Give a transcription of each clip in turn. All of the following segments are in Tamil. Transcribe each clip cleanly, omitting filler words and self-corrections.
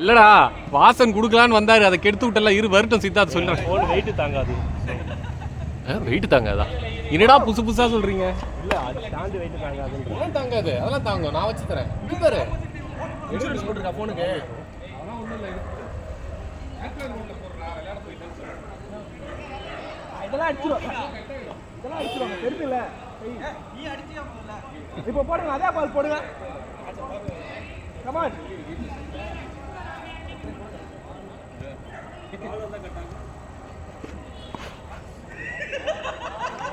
இல்லடா வாசன் குடுக்கலான்னு வந்தாரு, அதை கெடுத்து விட்டல. இரு வருட்டம் சித்தார்த்த சொல்றேன். ஃபோன் வெயிட் தாங்காது. வெயிட் தாங்காதா? என்னடா புதுசு புதுசா சொல்றீங்க? இல்ல அது ஸ்டாண்ட் வெயிட் தாங்காது. அதெல்லாம் தாங்காது, அதெல்லாம் தாங்கும். நான் வச்சு தரேன். இங்க பாரு, இன்சூரன்ஸ் போட்டுருக்கா போனுக்கு. அதெல்லாம் ஒண்ணும் இல்ல. இதெல்லாம் அடிச்சிரும், இதெல்லாம் அடிச்சிரும். தெரியுதுல்ல? நீ அடிச்சியா முதல்ல? இப்போ போடுங்க, அதே பால் போடுங்க. கமான்.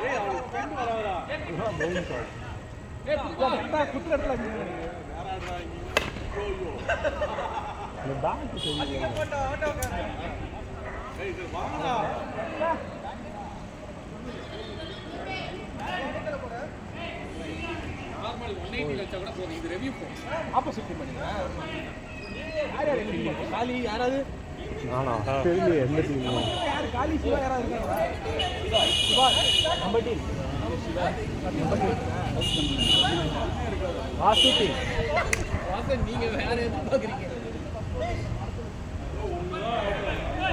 ஏய் அவன் ஸ்பீட் வரவரா. பவுலிங் கால். ஏய் குத்துறடல நீ. வேற ஆடுறா நீ. ஐயோ. இந்த பேட் சரியில்லை. ஆட்டோ கார. ஏய் இது வாங்கடா. நார்மல் 180 வச்சா கூட போதும். இது ரிவ்யூ போ. ஆப்போசிட் பண்ணுங்க. யார் யார் எங்க காலி யாராவது? நானா தெரியல எந்த டீம். யார் காலி? சிவா யாராவது இருக்காங்களா? Siva number team. Siva number team. Vasu team. Vasan நீங்க வேற எது பாக்குறீங்க?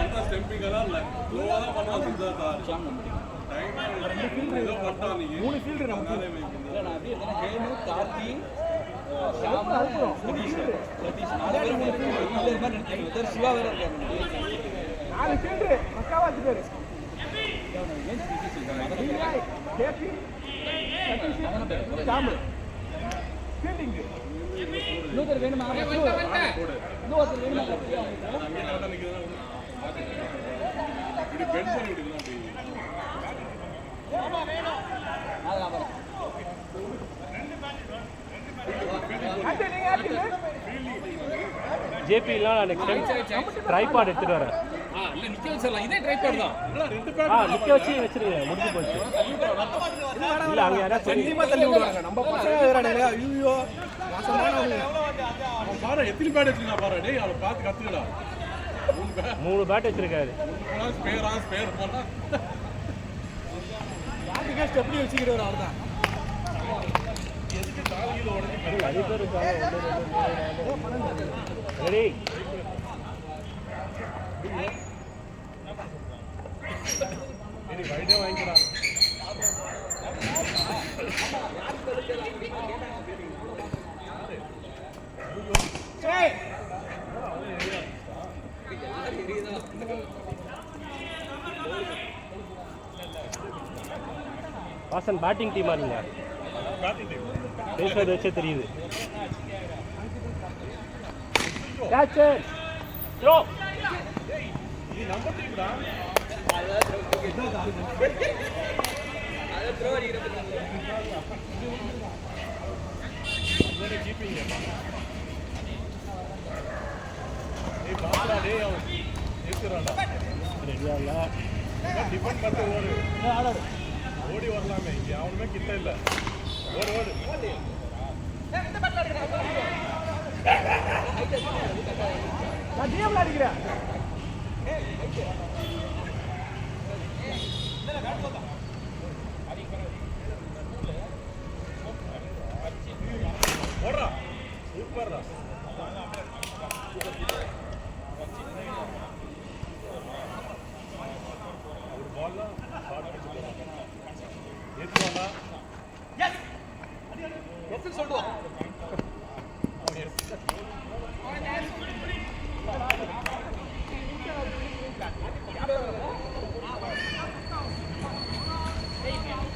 அந்த ஸ்டெம்பிங்கலாம் இல்ல. லோவா தான் பண்ணா Siddhartha. Sham number team. Time ஏதோ பட்டா நீங்க. மூணு ஃபீல்டர் நமக்கு. இல்ல நான் அப்படியே தான ஹேமு கார்த்தி ஷாம் சதீஷ் நாலு பேர் மூணு ஃபீல்டர் இல்ல மாதிரி நினைக்கிறீங்க. ஒருத்தர் சிவா வேற இருக்காரு. நாலு ஃபீல்டர் பக்காவா இருக்காரு. KP Sathish Sham fielding. இன்னொருத்தர் வேணுமா? இன்னொருத்தர் வேணுமா? அங்கே கரெக்டா நிக்குதுனா இப்படி பென்ஸ் பண்ணி விடுங்க. ஜேபி இல்ல நெக்ஸ்ட் டைம் ட்ரைபாட் எடுத்துட்டு வரேன். இல்ல நிக்க வச்சிரலாம். இதே ட்ரைபாட் தான். ரெண்டு பேட் நிக்க வச்சு வச்சிருங்க. முடிஞ்சு போச்சு. இல்ல அங்க யாரா செந்திமா தள்ளி விடுவாங்க. நம்ம பசங்க வேறடா. ஐயோ மாசமானவங்க. அவன் பாரு எத்தனை பேட் வச்சிருக்கா பாரு. டேய் அவளை பார்த்து கத்துக்கடா. மூணு பேட் வச்சிருக்காரு. ஸ்பேர் போனா யாருக்கு ஸ்டெப்னி வச்சிக்கிறவர் அவர்தான். எதுக்கு காலையில உடனே அடிப்பேர் ரெடி. நீ வைடே வாங்கிடா. ஏய் வாசன் பேட்டிங் டீமா நீங்க? Batting team. பேசுறது வச்சே தெரியுது. Catch throw. நீ நம்பர் டீம்டா. அத த்ரோ அடிக்குது. அதே கீப்பிங். ஏய் பாத்ரா டேய் அவன் ஏத்துறாடா. ரெடியா இல்ல. டிஃபெண்ட் பண்ணி ஓடு. ஆடாது. ஓடி வரலாமே. இங்க அவனுமே கிட்ட இல்ல. ஓடு ஓடு. இந்த பட்ல அடிக்குறா. நான் டிஎம்ல அடிக்குறேன். ஏய் ஐயே. இல்ல பேட் போடா. ஓடுறா. சூப்பர்டா. ஒரு பால்ல ஷாட் அடிச்சுடா. ஏத்துவாடா. எஸ். எஸ் சொல்லுவா.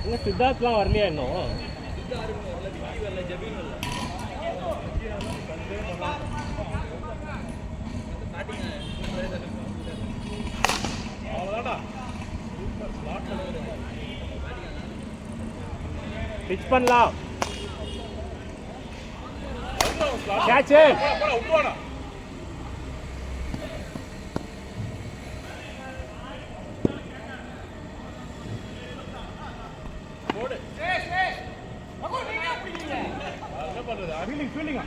இன்னும் சித்தார்த்லாம் வரலையா இன்னும்? அவ்வளோதான்டா. பிச் பண்ணலாம். கேட்ச். விட்டுவாடா. போடு. என்ன பண்றது? ஃபீல்டிங்.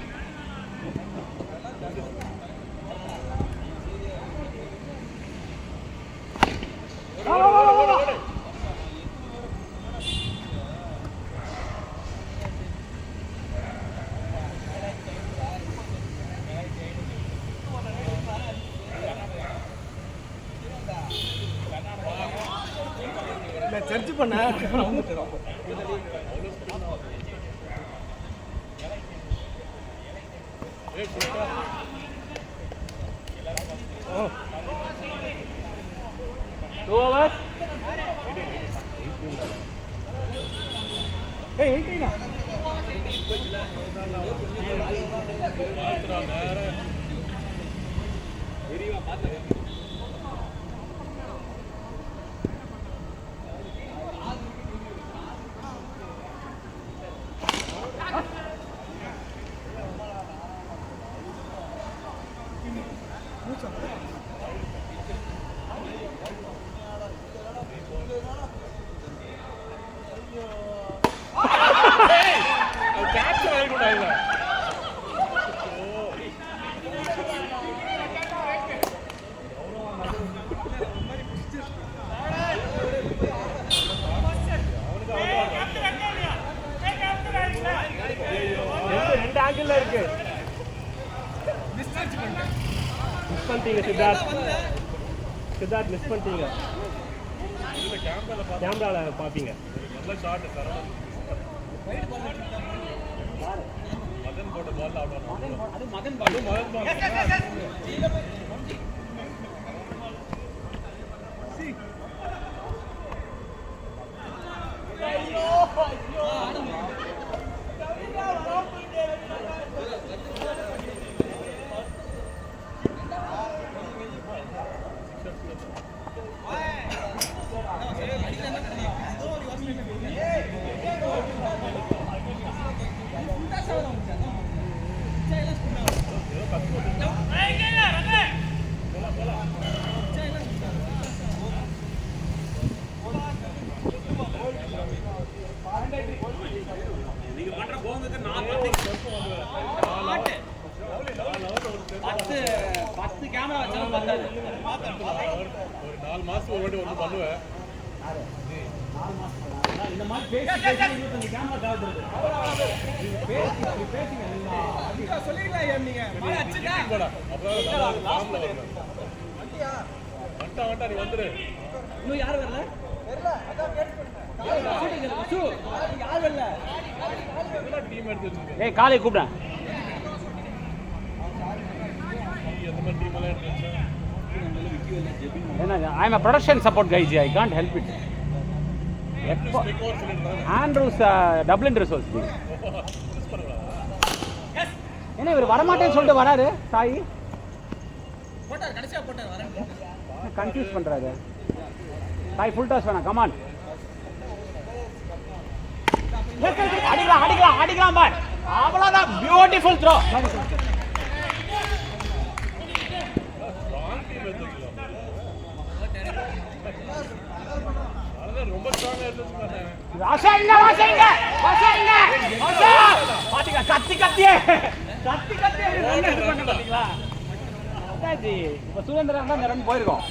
சர்ச் பண்ண கேப்சர் ஆகிக்கூடா இல்லை ரெண்டு ஆங்கிள் இருக்கு. மிஸ் பண்ணிட்டீங்க சித்தார்த் மிஸ் பண்ணிட்டீங்க. கேமரால பாப்பீங்க. நல்ல ஷாட் சரவணன் மதன் போட்ட பால் அவுட் ஆனான். அது மதன் பால் ஒரு 4 மாசம் ஒரு வாட்டி வந்து பண்ணுவேன். இந்த மாதிரி பேசி 25 கேமரா தேவைப்படுது. நீங்க பேசிங்க நீங்க சொல்லிக்கலாம். நீங்க நீ வந்துரு. இன்னும் யார் வரல? டீம் எடுத்து ஏய் காலை கூப்பிட்டேன். எந்த மாதிரி டீம் எல்லாம் எடுத்து I am a production support guy. I can't help it. Andrews Dublin resource. என்ன இவர் வரமாட்டேன்னு சொல்லிட்டு வராரு சாய். போட்டார் கடைசியா போட்டார் வரேன். கன்ஃபியூஸ் பண்றாரு. சாய் ஃபுல் டாஸ் வேணா கம் ஆன். அடிக்கலாம் பாய். அவ்வளவுதான் பியூட்டிஃபுல் த்ரோ. ரொம்ப ஸ்ட்ராங்கா இருந்துச்சு. இப்ப சுரேந்திரன் தான் ரன் போயிருக்கோம்.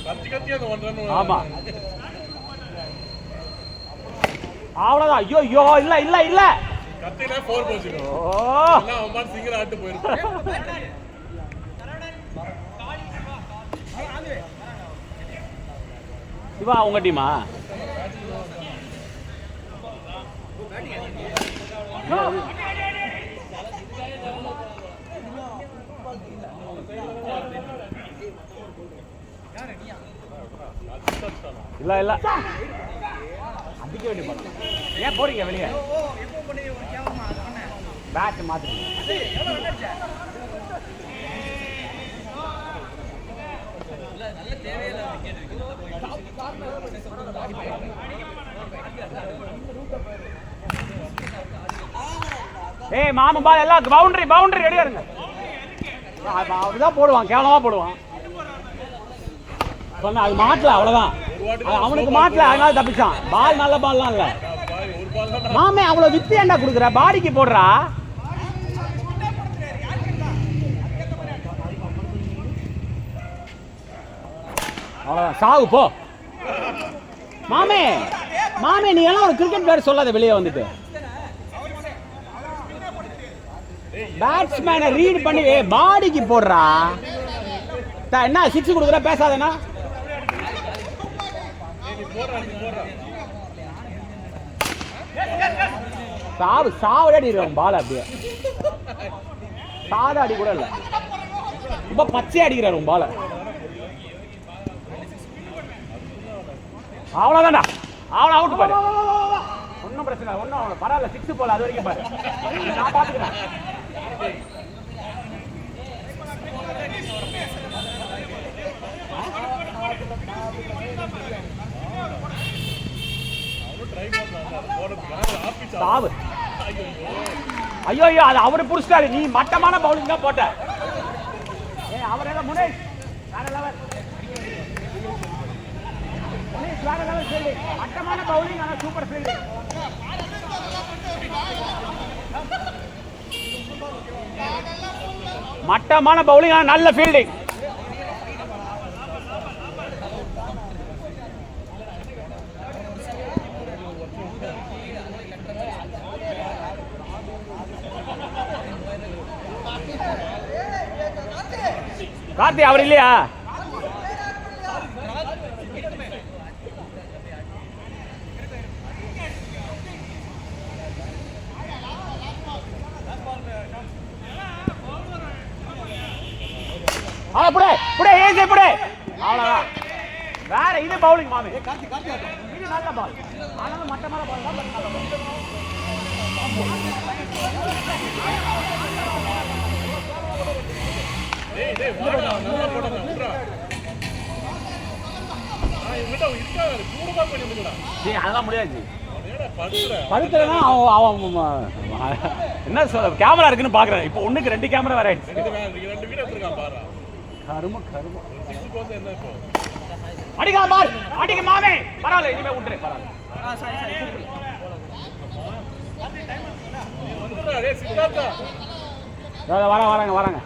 ஆமா அவ்வளவுதான். ஐயோ ஐயோ இல்ல இல்ல இல்ல கத்தினா 4 போச்சு. அவன் சிங்கிள் ஆட்டு போயிருக்கான். சிவா உங்க டீமா? இல்ல இல்ல அடிக்க வேண்டிய பாடம். ஏன் போறீங்க வெளியே? பேட் மாத்துறீங்க. ஏய் மாமா பால் எல்லாம் பவுண்டரி ரெடியா இருங்க. அப்படிதான் போடுவான், கேவலமா போடுவான். சொன்ன அது மாட்டல அவ்வளவுதான். அவனுக்கு மாட்டல அதனால தப்பிச்சான். பால் நல்ல பால்லாம் இல்ல மாமே. அவ்வளவு வித்து ஏண்டா குடுக்குற? பாடிக்கு போடுறா. அவ்வளவுதான் சாவு போ மாமே. மாமே நீ எல்லாம் ஒரு கிரிக்கெட் பிளேயர் சொல்லாத வெளியே வந்துட்டு. பேட்ஸ்மேனை ரீட் பண்ணி பாடிக்கு போடுறா. என்ன 6 கொடுக்குற பேசாதேனா? சாவு அடிக்கிறான் பால் அப்படியே. சாதா அடி கூட இல்லை, ரொம்ப பச்சையா அடிக்கிறாரு பால. அவ்வளோதான்டா, அவ்வளோ அவுட் பாரு. ஒன்றும் பிரச்சனை இல்லை, ஒன்றும் அவ்வளோ பரவாயில்ல. 6 போல, அது வரைக்கும் பாரு, நான் பார்த்துக்கிறேன். சாவு. ஐயோ ஐயோ, அது அவரு புடிச்சிட்டாரு. நீ மட்டமான பவுலிங் தான் போட்ட. அவரெல்லாம் முனேஷ் வேற லெவல், முனேஷ் வேற லெவல் ஃபீல்டிங். மட்டமான பவுலிங், ஆனா சூப்பர் ஃபீல்டிங். மட்டமான பவுலிங், ஆனா நல்ல ஃபீல்டிங். கார்த்தி அவர் இல்லையா? அவ்வளவுதான். வேற இது பவுலிங் மாமி. இது நல்ல பால், ஆனாலும் மட்டமான பால் தான். அதெல்லாம் முடியாது. என்ன சொல்ற, கேமரா இருக்குன்னு பாக்குறேன். இப்போ ஒண்ணுக்கு 2 கேமரா வேற ஆயிடுச்சு. அடிக்கலாம் பால், அடிக்க மாமே. பரவாயில்ல, இனிமே விட்டுரு. வராங்க வராங்க.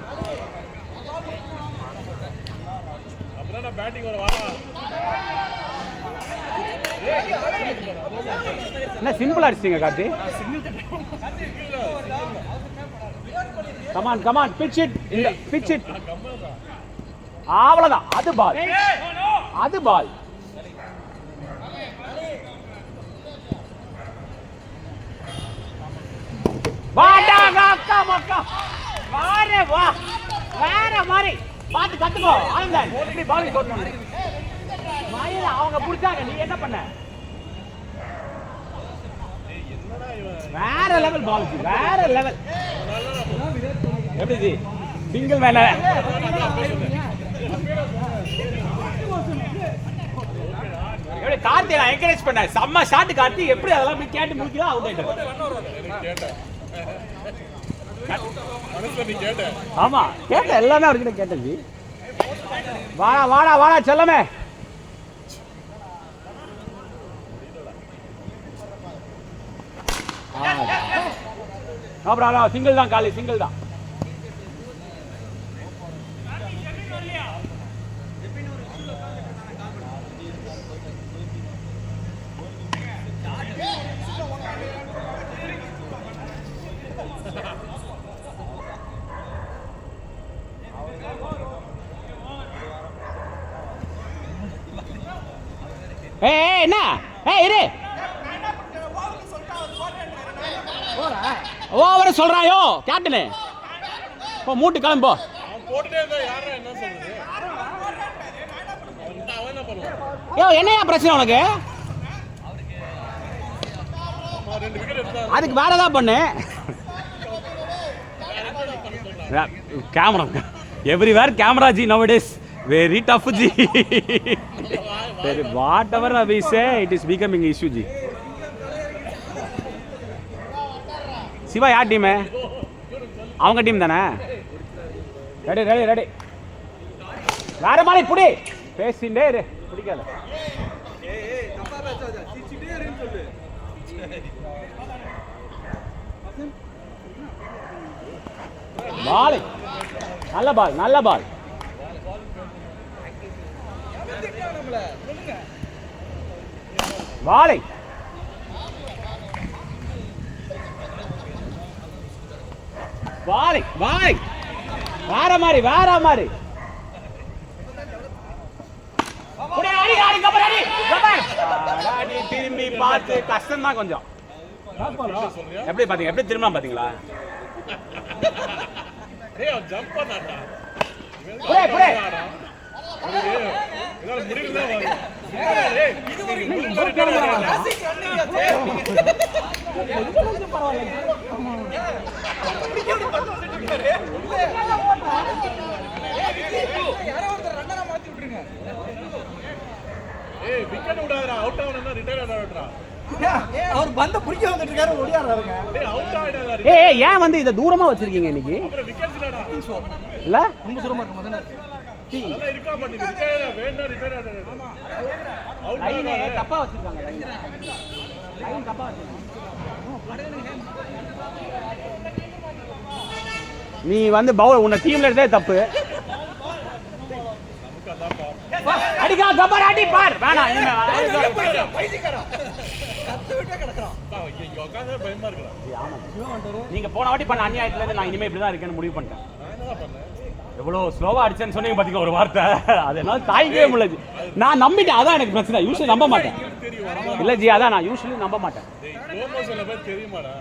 என்ன சிம்பிளா அடிச்சிங்க Karthi? Come on come on, pitch it, pitch it. அவ்வளவுதான், அது பால், அது பால். வாடா காக்கா மக்கா, வாரே வா, வேற மாதிரி பாத்து கத்துக்கோ. ஆனந்தன் எப்படி பால் போடணும் மயில அவங்க புடிச்சாங்க, நீ என்ன பண்ண? வேற லெவல் பால், வேற லெவல். எப்படி ஜி சிங்கிள் மேல எப்படி கார்த்தி நான் என்கரேஜ் பண்ண செம்ம ஷாட் கார்த்தி. எப்படி அதெல்லாம் போய் கேட்டு முடிக்கிறா அவுட் ஆயிட்டாரு. ஆமா கேட்ட எல்லாமே அவர்கிட்ட கேட்டேன் ஜி. வாடா வாடா வாடா செல்லமே. அப்புறம் சிங்கிள் தான் காலி, சிங்கிள் தான். என்ன இரு, ஓவர சொல்றாயோ கேப்டனு. போ மூட்டு கிளம்போ. என்னையா பிரச்சனை உனக்கு? அதுக்கு வேற ஏதாவது பண்ணு. Camera everywhere camera G nowadays very tough ji. Whatever we say it is becoming issue ji. Siva யார் டீமு? அவங்க டீம் தானே. Ready ready ready. வேற மாதிரி புடி, பேசிண்டே இரு, பிடிக்காத. பால் நல்ல பால், நல்ல பால். வாலை வாலை வாலை, வேற மாதிரி வேற மாதிரி. திரும்பி பார்த்து கஷ்டம் தான் கொஞ்சம். சொல்றியா? எப்படி பாத்தீங்க? எப்படி திரும்ப பாத்தீங்களா? ஏய் அவன் ஜம்ப் பண்ணாடா. புரே புரே. இதனால முடியல தான் வரும். ஏய் இது ஒரு கிளாசிக் ரன்னிங் ஆச்சே. யாரோ ஒருத்தர் ரன்னரா மாத்தி விட்டுருங்க. ஏய் விக்கெட் விடாதடா, அவுட் ஆவணும்னா ரிட்டையர் ஆடறடா. அவர் பந்த புடிக்க வந்துட்டு இருக்காரு, ஓடியாறாருங்க. டேய் அவுட் ஆயிடாதடா. ஏய் ஏன் வந்து இத தூரமா வச்சிருக்கீங்க இன்னைக்கு? அப்புறம் விக்கெட் இல்லடா. இல்ல? ரொம்ப சுரமா இருக்கு மதன. அதெல்லாம் இருக்கா பண்ணி ரிட்டையர் வேணா ரிட்டையர் ஆடறடா. ஆமா. அவுட் லைனே தப்பா வச்சிருக்காங்க. லைன் தப்பா வச்சிருக்காங்க. நீ வந்து பவுல் உன்னை டீம்ல எடுத்தே தப்பு. அடிக்கா கபர் அடி பார். வேணாம் இனிமே பைத்தியக்காரா. கத்து விட்டே கிடக்குறான். இங்க உட்கார்ந்தா பயமா இருக்குடா. நீங்க போன வாட்டி பண்ண அநியாயத்துல இருந்து நான் இனிமே இப்படி தான் இருக்கேன்னு முடிவு பண்ணிட்டேன். நான் என்னடா பண்ணேன்? எவ்வளவு ஸ்லோவா அடிச்சேன்னு சொன்னீங்க பாத்தீங்க ஒரு வார்த்தை. அது என்னால தாய்க்கவே முடியல. நான் நம்பிட்டேன், அதான் எனக்கு பிரச்சனை. யூசுவலி நம்ப மாட்டேன். இல்ல ஜி, அதான் நான் யூசுவலி நம்ப மாட்டேன். டேய் ஸ்லோ மோஷன்ல போய் தெரியுமாடா?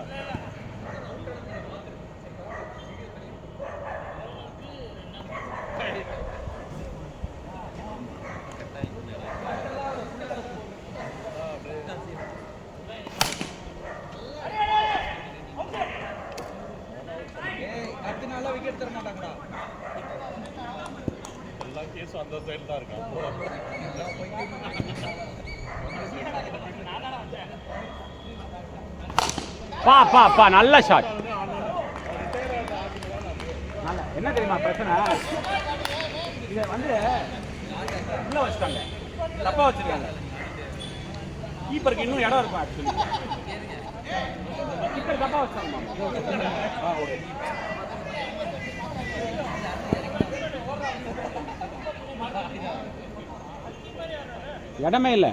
அடுத்த விக்கெட் தர மாட்டாங்கடா. எல்லா கேஸும் அந்த சைடு தான் இருக்கு. பா பா பா நல்ல ஷாட். என்ன தெரியுமா பிரச்சனை? இதை வந்து உள்ள வச்சுட்டாங்க, தப்பா வச்சிருக்காங்க. கீப்பருக்கு இன்னும் இடம் இருக்கும். ஆக்சுவலி கீப்பர் தப்பா வச்சாங்க. இடமே இல்லை.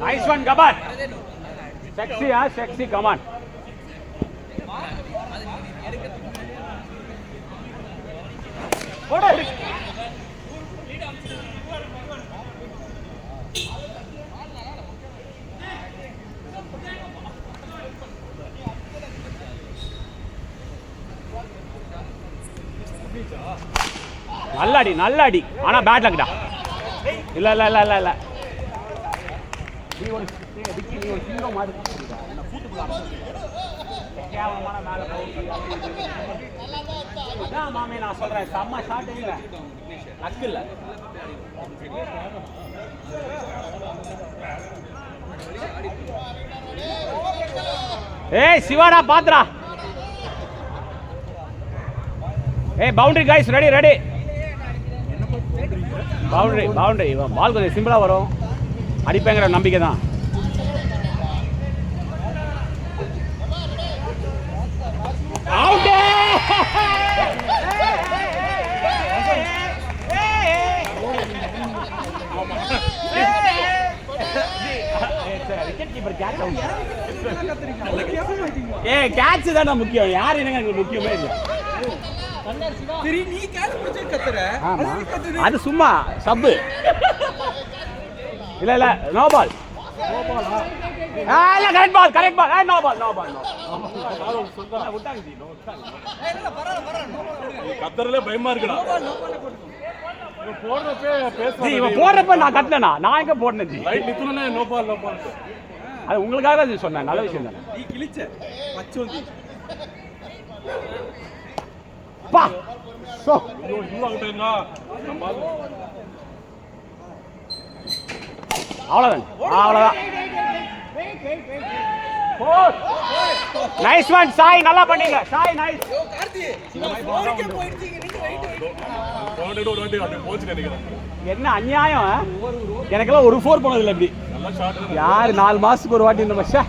Nice one, Gabar. Sexy, huh? Sexy, come on. நல்லடி நல்லடி. ஆனா பேட் லக்டா. இல்ல இல்ல இல்ல இல்ல இல்ல. நீ ஒரு ஹீரோ மாதிரி என்ன கூட்டுக்குள்ள கேவலமான மேல போய் அதான் மாமே நான் சொல்றேன். செம்ம ஷாட் இல்ல, லக் இல்ல. ஏய் சிவாடா பாத்ரா. ஏய் boundary guys, ready ready. Boundary boundary. Ball கொஞ்சம் சிம்பிளா வரும், அடிப்பேங்கிற நம்பிக்கை தான். கேட்ச் தான் முக்கியம். யாரு எனக்கு முக்கியமே இல்லை. சரி நீ கேட்ச் பிடிச்சு கத்துற. அது சும்மா சப்பு. இல்ல இல்ல நோ பால். இல்ல correct ball correct ball. No ball no ball. விட்டாங்க ஜி. கத்தறல பயமா இருக்குடா. இவன் போடுறப்ப நான் கட்டலனா நான் எங்க போடணும் ஜி. ரைட் நித்துனே நோ பால் நோ பால். அது உங்களுக்காக தான் சொன்னேன். நல்ல விஷயம் தானே. நீ கிழிச்ச பச்சோந்தி பா சோ இவ்வளவு கிட்டங்க நம்ம அவ்வளவுதான் அவ்வளவுதான். நைஸ் ஒன் சாய், நல்லா பண்ணீங்க சாய். நைஸ். யோ கார்த்தி நீங்க போறீங்க போயிடுச்சீங்க. நீங்க ரைட் அப்படியே போச்சு நினைக்கிறேன். என்ன அநியாயம். எனக்கெல்லாம் ஒரு 4 போனது இல்லை. இப்படி நல்ல ஷாட். யாரு 4 மாசத்துக்கு ஒரு வாட்டி இந்த மச்சா.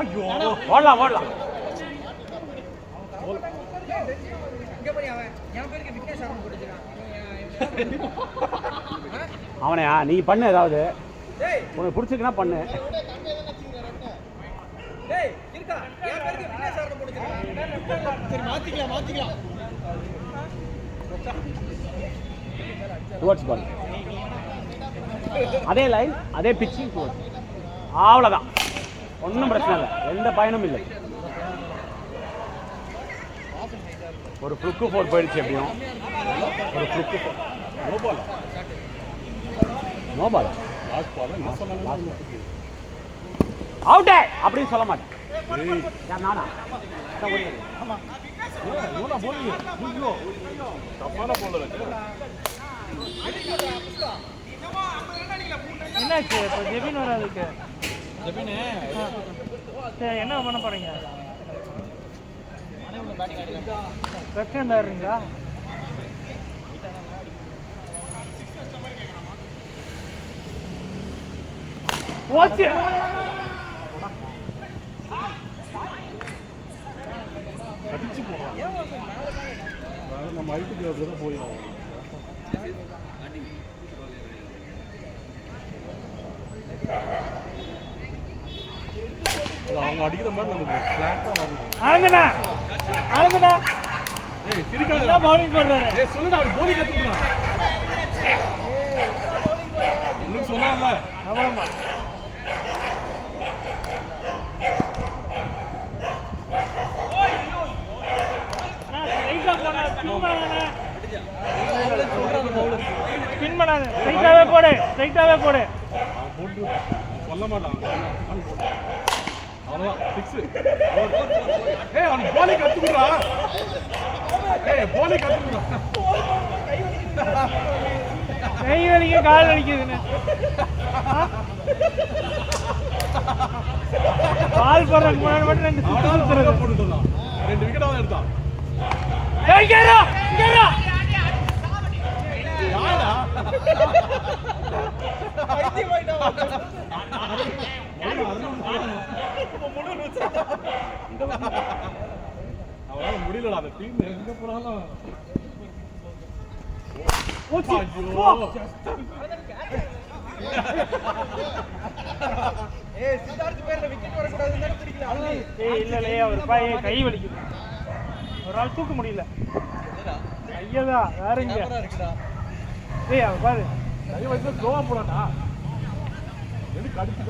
ஐயோ ஓடலாம் ஓடலாம். இங்க போய் அவன் என் பேருக்கு விக்னேஷ் ஆரம்பம் போட்டுருக்கான். அவனையா நீ பண்ணு ஏதாவது டேய் உனக்கு பிடிச்சிருக்குன்னா பண்ணு. டேய் இருக்கா என் பேருக்கு விக்னேஷ் ஆரம்பம் போட்டுருக்கான். சரி மாத்திக்கலாம். டுவர்ட்ஸ் பால். அதே லைன் அதே பிச்சிங் டுவர்ட்ஸ். அவ்வளோதான், ஒன்றும் பிரச்சனை இல்லை, எந்த பயனும் இல்லை. ஒரு ஃப்ளுக்கு 4 போயிடுச்சு. எப்படியும் ஒரு ஃப்ளுக்கு நோ பால் அவுட்டே அப்படின்னு சொல்ல மாட்டேன். யார் நானா? என்னாச்சு இப்போ ஜெபின் வராதுக்கு? சரி என்ன பண்ண போறீங்க? செகண்ட் ஆடுறீங்களா? போச்சு. நம்ம ஐட்டுக்கு தான் போயிடும். அவங்க அடிக்கிற மாதிரி நமக்கு ஃபிளாட்டாக வருது. ஆளுங்கண்ணா ஏய் சிரிக்காத. என்ன பவுலிங் பண்றாரு? ஏய் சொல்லுடா, அவன் போலி கத்துக்குறான். இன்னும் சொன்னாங்க. ஆமாமா. ஸ்பின் பண்ணாத, ஸ்ட்ரைட்டாவே போடு. அவன் போட்டு சொல்ல மாட்டான். அவ்வளோதான் 6. ஏய் அவன் போலி கத்துக்குறான். கை வலிக்க கால் வலிக்குதுன்னு பால் போடுறதுக்கு முன்னாடி மட்டும் 2 சுத்து போட்டுட்டான். 2 விக்கெட்டாவது எடுத்தான். அவனால முடியலடா, அந்த டீம் எங்க போனாலும். ஏய் சித்தார்த் பேர்ல விக்கெட் வரக்கூடாதுன்னு பிடிக்கல. இல்ல அவர் கை வலிக்குது, ஒரு ஆள் தூக்க முடியல. ஐயதா வேற இங்க ஏய் அவ பாரு கை வச்சு ஸ்லோவா போடாடா. எதுக்கு கடிச்சு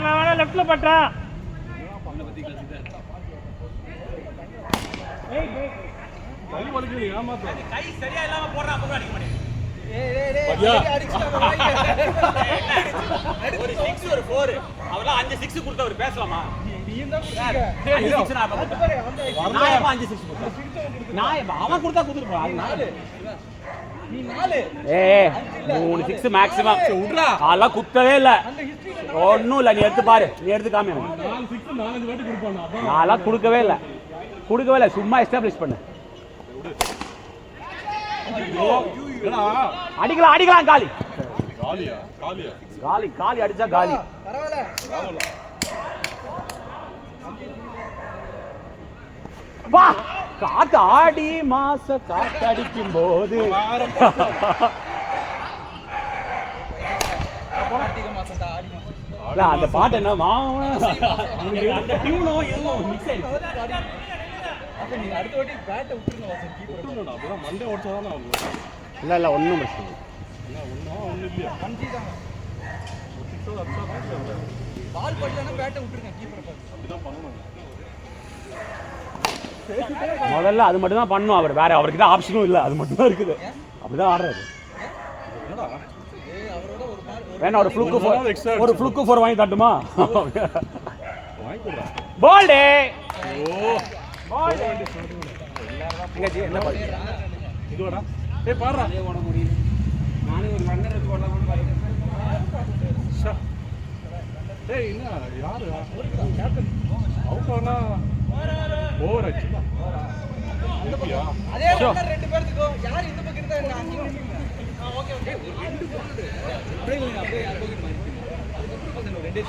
நான் வேணா லெஃப்ட்ல பட்டேன். கை வலிக்குது, ஏமாத்த. கை சரியா இல்லாம போடுறா, அப்போ அடிக்க மாட்டேன். ஒரு 6 ஒரு 4 அவெல்லாம் 5 6 கொடுத்தவர் பேசலாமா? அவன் கொடுத்தா கொடுத்துருப்பான். 3 6 மேக்ஸிமம். அதெல்லாம் குத்தவே இல்ல, ஒன்னும் இல்ல. நீ எடுத்து பாரு, நீ எடுத்து காமி. 4 6 4 வாட்டி கொடுப்பானா? நான்லாம் கொடுக்கவே இல்லை, சும்மா எஸ்டாப்ளிஷ் பண்ணு. அடிக்கலாம் காலி அடிச்சா காலி. வா காத்து ஆடி மாச காத்தடிக்கும் போது அந்த பாட்டு என்ன அந்த டியூனோ எல்லாம் மிக்ஸ் ஆயிடுச்சு. அடுத்த வாட்டி பேட்டை விட்டுருங்க. மண்டே ஓடிச்சாதான் இல்ல ஒன்றும் பிரச்சனை இல்லையா. பால் படலன்னா பேட்டை விட்டுருங்க கீப்பர். அப்படிதான் பண்ணணும். முதல்ல அது மட்டும் தான் பண்ணும் அவர், வேற அவருக்கு தான் ஆப்ஷனும் இல்லை, அது மட்டும் தான் இருக்குது. அப்படிதான் ஆடுறாரு. வேணா ஒரு ஃப்ளுக்கு 4 வாங்கி தட்டுமா? போல்டே என்ன பால் இதுவாடா? ஏய் பாருடா, ஓட முடியும். நானே ஒரு ரன்னர் எடுத்து ஓடலாம்னு பாருங்க. ஏய் என்ன யாரு கேப்டன் அவுட் ஆனா ஓவர் ஆச்சுடா. அதே ரன்னர் 2 பேருக்கு யார் இந்த பக்கம் இருந்தா என்ன அங்க ஓகே ஓகே 2 போல் அப்படியே யார் பக்கம் மாதிரி 2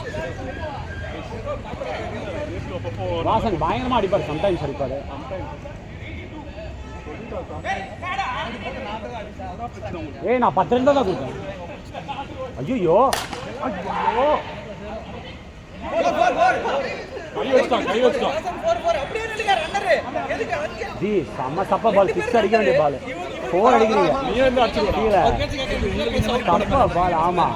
வாசன் பயங்கரமா அடிப்பார், சம்டைம்ஸ் அடிப்பாரு. ஏய் நான் 10 ரன் தான் கொடுத்தேன். ஐயோ ஐயோ ஜி செம்ம சப்ப பால், 6 அடிக்க வேண்டிய பால் 4 அடிக்கிறீங்க. சப்ப பால். ஆமா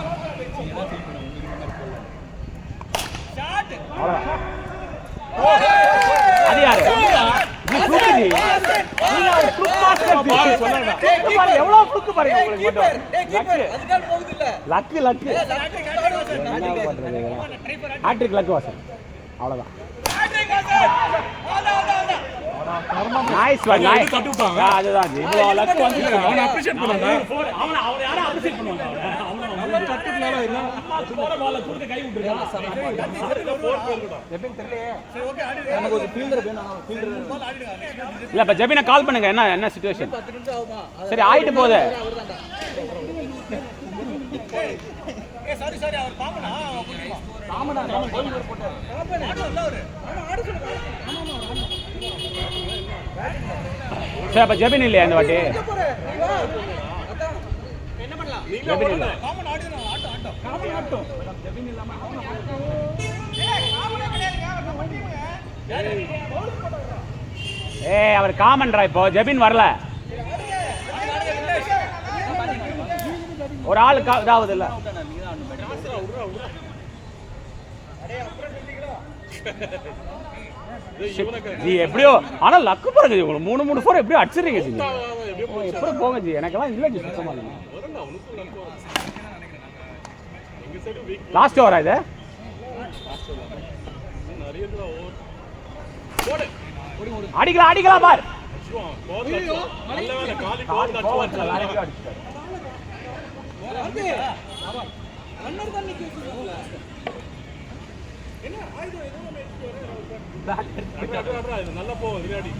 அது யாரு? எவ்வளவு புக்கு பாருங்க உங்களுக்கு. Luck luck hat trick luck Vasan. அவ்வளவுதான். Nice one nice. அதுதான் இவ்வளோ லக்கு வந்து அவனை அப்ரிஷியேட் பண்ணுவாங்க. அவனை யாரும் அப்ரிஷியேட் பண்ணுவாங்க. அவனை தட்டுனால இல்ல போற பால்ல குறுக்க கை விட்டுருக்கான். ஜெபின் தெரியலையே. சரி ஓகே ஆடி. நமக்கு ஒரு ஃபீல்டர் வேணும். ஃபீல்டர் பால் ஆடிடுங்க. இல்ல இப்ப ஜெபினை கால் பண்ணுங்க. என்ன சிச்சுவேஷன்? 10 நிமிஷம் ஆகுமா? சரி ஆயிட்டு போகுது. சாரி அவர் பாமனா பாமனா கோல் போட்டாரு. பாமனா நல்ல ஒரு ஆடு சொல்லுங்க. சரி அப்ப ஜெபின் இல்லையா இந்த வாட்டி? என்ன பண்ணலாம்? ஜெபின் இல்ல. பாமனா ஆடுனா ஆட்டம் பாமனா ஆட்டம். ஜெபின் இல்லாம பாமனா கிடையாதுங்க. ஏய் அவர் காமன்ரா இப்போ. ஜெபின் வரல. ஒரு ஆள் இதாவது இல்ல. ஜி எப்படியோ ஆனா லக்கு பாருங்க ஜி. உங்களுக்கு 3 4 எப்படியோ அடிச்சிருக்கீங்க ஜி. எப்படி போங்க ஜி. எனக்கெல்லாம் இல்லை ஜி சுத்தமா. லாஸ்ட் ஓவரா இது? அடிக்கலாம் அடிக்கலாம் பார். நல்லா போகும் விளையாடி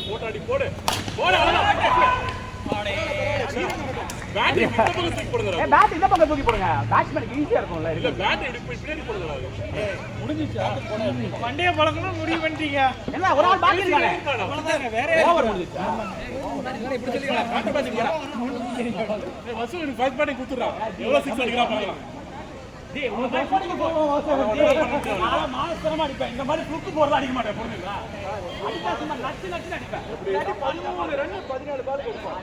போட்டாடி போடு பேட் இந்த பக்கம் தூக்கி போடுங்க. பேட்ஸ்மேனுக்கு ஈஸியா இருக்கும்ல. இல்ல பேட் இப்படி பின்னாடி போடுங்க. முடிஞ்சிச்சா? மண்டைய பழக்கணும் முடிவு பண்ணிட்டீங்க. என்ன ஒரு ஆள் பாக்கி இருக்கானே. அவ்வளவுதாங்க. வேற ஓவர் முடிஞ்சிச்சா? இப்படி சொல்லிக்கலாம். பேட் பாத்தீங்களா? வசூல் எனக்கு 5 பாயிண்ட் குடுத்துறா. எவ்வளவு 6 அடிக்கிறா பாக்கலாம். டேய் உங்க 5 பாயிண்ட் போவோம் வாசம். நான் மாஸ்டரமா அடிப்பேன். இந்த மாதிரி ஃப்ளுக் போறத அடிக்க மாட்டேன் புரியுங்களா? அடிச்சா சும்மா நச்சு அடிப்பேன். 13 ரன் 14 பால் கொடுப்பேன்.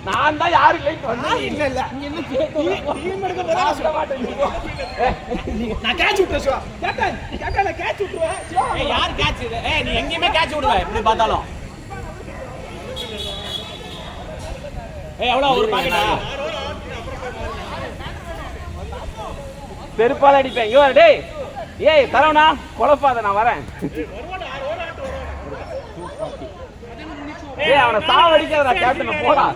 நான் தான் யாரு லைட் வந்து இல்ல இல்ல நீ என்ன டீம் எடுக்க போறா சொல்ல மாட்டேங்க. நான் கேட்ச் விட்டுறேன். கேப்டன் கேட்ச் விட்டுறேன். ஏய் யார் கேட்ச் இது? ஏய் நீ எங்கேயுமே கேட்ச் விடுவே இப்படி பார்த்தாலும். ஏய் எவ்வளவு ஒரு பாக்கெட்டா? பெருப்பால அடிப்பேன். இங்க வர டேய். ஏய் தரவனா குழப்பாத நான் வரேன். ஏய் அவனை சாவடிக்காதடா கேப்டன் போடா.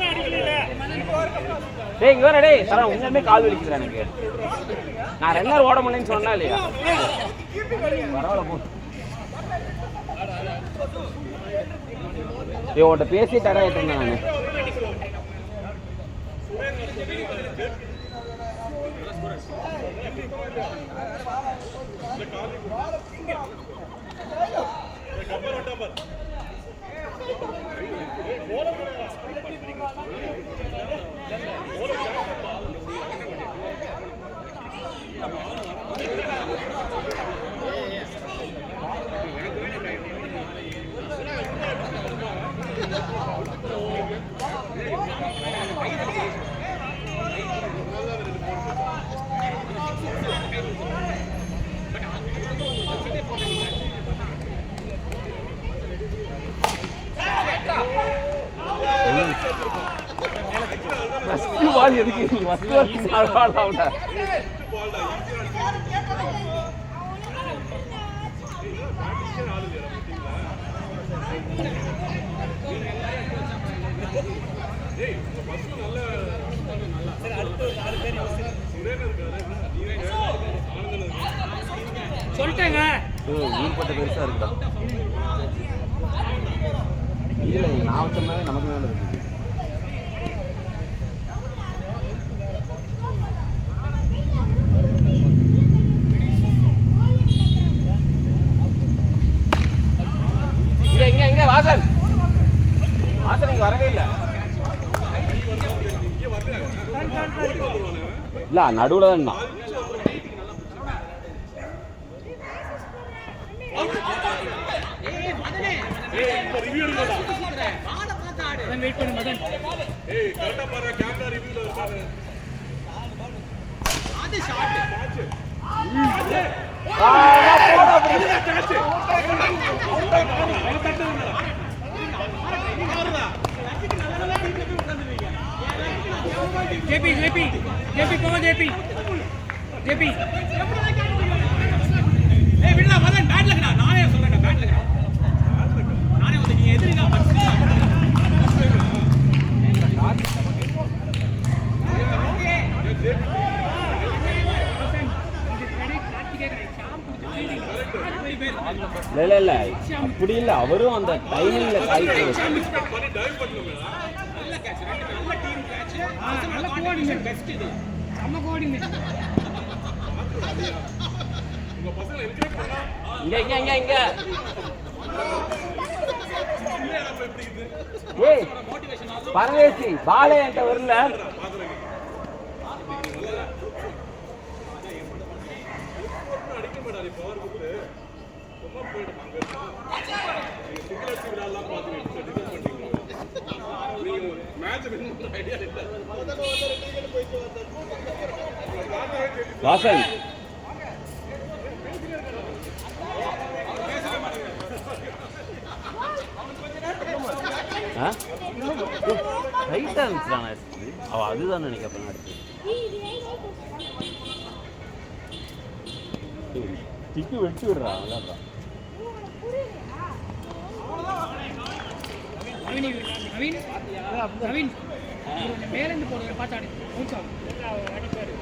டேய் இங்க வர டேய். தரவ உண்மையுமே கால் வலிக்குதுடா எனக்கு. நான் ரன்னர் ஓட முடியலன்னு சொன்னா இல்லையா? பரவாயில்ல போ. ஏய் உன்கிட்ட பேசி டயர்ட் ஆயிட்டேன் நானு. பால் எதுக்கு நீ ஃபர்ஸ்ட் பால் அவுட் சொல்லிட்டேங்க. ஊர்பட்ட பெருசா இருக்குடா. இல்ல நான் வச்ச மாதிரி நமக்கு மேல இருக்கு. இங்க வாசன் இங்க வரவே இல்ல. இல்ல நடுவுல தான் வெயிட் பண்ணு மதன். ஏய் கரெக்ட்டா பாரு கேமரா ரிவ்யூல இருக்காரு. அது ஷாட். போடா அப்படி கேட்ச். ஜேபி கோ ஜேபி. ஏய் விடுடா மதன் பேட் லக்டா. நானே சொல்றேன்டா பேட் லக்டா. நானே வந்து நீ எதிரிடா பஸ். இல்ல அப்படி இல்ல அவரும் அந்த டைமிங்ல காய்ச்சி பண்ணி டைவ் பண்ணுங்க. நல்ல கேட்ச் ரெண்டு நல்ல டீம் கேட்ச். நல்ல கோஆர்டினேஷன் பெஸ்ட் இது. நம்ம கோஆர்டினேஷன். உங்க பசங்க என்கரேஜ் பண்ணா இங்க ஏய் பரவேசி பாலே என்கிட்ட வரல. அடிக்க மாட்டாரு பவர் கொடுத்து சும்மா போயிட்டு சிங்கிள் விடாலாம் பாத்துக்கிட்டு டிசைன் பண்ணீங்க. நீங்க மேட்ச் வின் பண்ண ஐடியா இல்ல. வாசன் ரைட்டா இருந்துச்சுடானா அவ அதுதான் நினைக்கிறேன் அடுத்து டிக்கு வெட்டி விடுறா அதான் நவீன் மேல இருந்து போடுங்க பாத்தாடி மூச்சாம் அடிப்பாரு.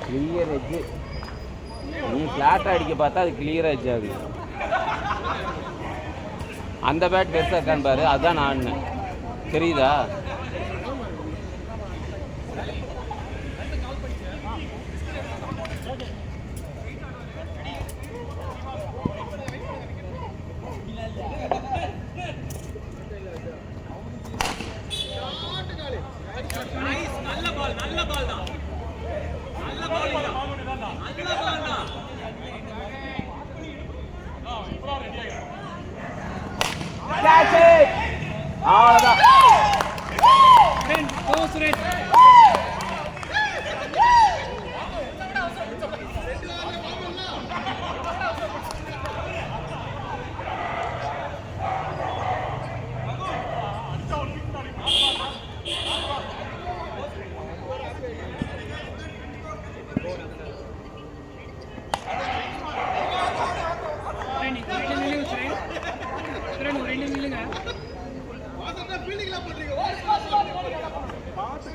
கிளியர் எட்ஜ் நீ ஃப்ளாட்டாக அடிக்க பார்த்தா அது கிளியர் எட்ஜ் ஆகுது. அந்த பேட் பெருசாக இருக்கான்னு பாரு, அதுதான் நான் தெரியுதா? நல்ல பால் தான். நல்ல பால் தான். நல்ல பால் தான். அவ்வளோதான்.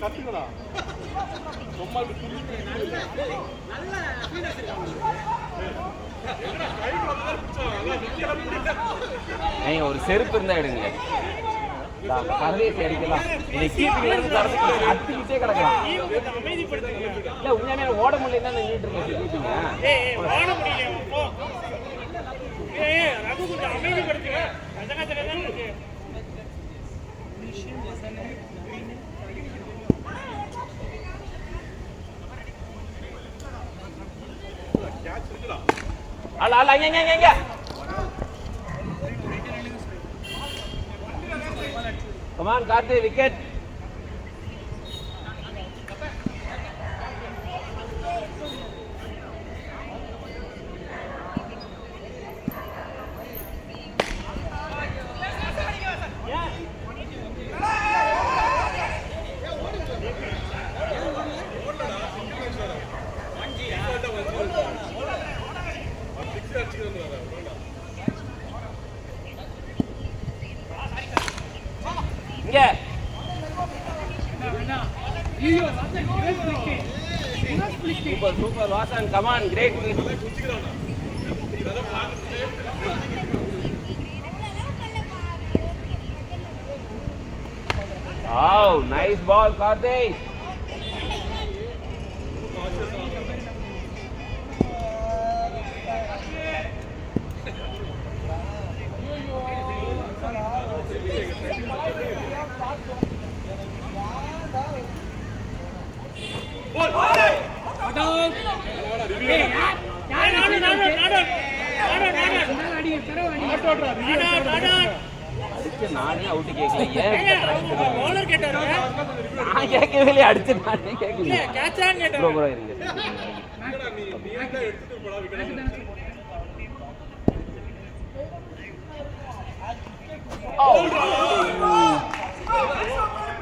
கத்துக்கடா ரொம்ப நீங்க ஒரு செருப்பு இருந்தா எடுங்க, கரவேசி அடிக்கலாம். இதை கீப்பிங்ல இருந்து அடிச்சுக்கிட்டே கிடக்கலாம். இல்ல உண்மையாவே ஓட முடியல நின்றுட்டு இருக்கேன் கீப்பிங்க. ஓட முடியல ரகு கொஞ்சம் அமைதிப்படுத்துங்க. கஜகஜகதான் இருக்கு. அல்ல அல்ல இங்க Come on, Karthi, wicket. Yeah. Super, super, Vasan, come on, great. Oh, nice ball, Karthi. நானே அவுட் கேட்கலையே நான் கேட்கவே அடிச்சு நானே கேட்கல ப்ரோ ப்ரோ இருங்க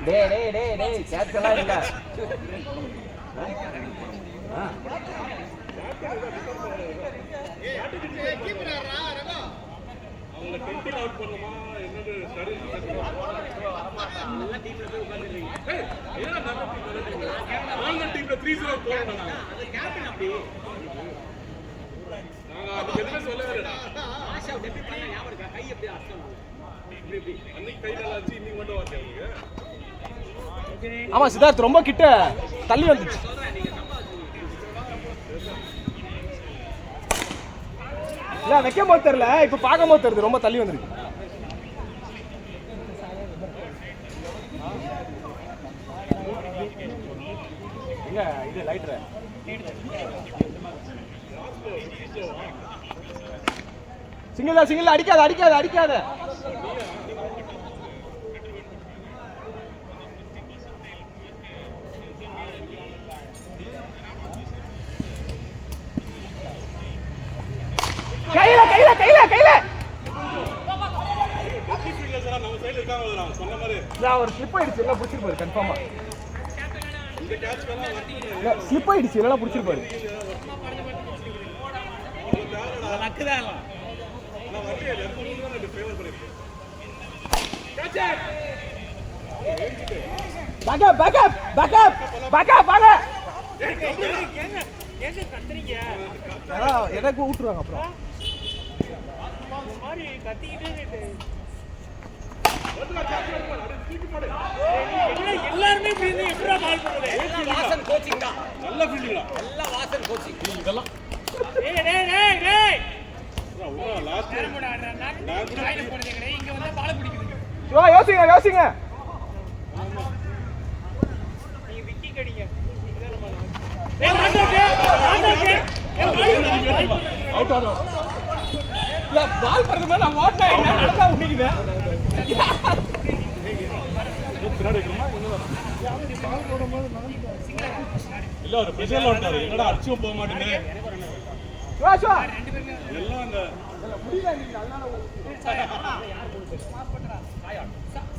டேய் டேய் டேய் டேய் கேட்ச் எல்லாம் இல்ல அவங்க 20 அவுட் பண்ணுமா என்னது ஸ்டடி நல்ல டீம்ல போய் உட்கார்ந்திருக்கீங்க ஏன்னா நல்ல டீம்ல நாங்க டீம்ல 3-0 போறோம் அது கேப்டன் அப்படி நாங்க அது எதுமே சொல்லவே இல்லடா ஆஷா டெபி பண்ண ஞாபகம் இருக்கா கை எப்படி அர்த்தம் இப்படி அன்னைக்கு கையில ஆச்சு இன்னைக்கு மட்டும் வரல உங்களுக்கு ஆமா சித்தார்த் ரொம்ப கிட்ட தள்ளி வந்துச்சு இல்ல வைக்கும் போது தெரியல இப்ப பார்க்கும் போது தெரியுது ரொம்ப தள்ளி வந்துருக்கு எங்க இது லைட்டர் சிங்கிள் அடிக்காத கையில நம்ம சைடுல இருக்காங்க சொன்ன மாதிரி நான் ஒரு ஸ்லிப் ஆயிடுச்சு எல்லாம் பிடிச்சிருப்பாரு கன்ஃபார்மா இந்த கேட்ச் வேணா இல்ல ஸ்லிப் ஆயிடுச்சு எல்லாம் பிடிச்சிருப்பாரு நக்குதான் நான் வரலையே ரெண்டு தான் எனக்கு ஃபேவர் பண்ணிருக்கேன் பேக்கப் வாங்க ஏங்க கத்துறீங்க எனக்கு விட்டுருவாங்க அப்புறம் மாதிரி கத்திக்கிட்டே எல்லாருமே எப்படா பால் போடுறது வாசன் கோச்சிங் தான் நல்ல ஃபீல்டிங் நல்ல வாசன் கோச்சிங் இதெல்லாம் டேய் லாஸ்ட் நான் கூட லைன் போடுறீங்க இங்க வந்து பால் பிடிக்குது யோசிங்க நீ விக்கி கடிங்க பால் பறக்க மேல நான் ஓட்டா என்ன உண்டிக்குவேன் இல்ல ஒரு பிரஷர்ல ஓட்டாரு என்னடா அடிச்சும் போக மாட்டேங்குது எல்லாம் அந்த முடியல நீங்க அதனால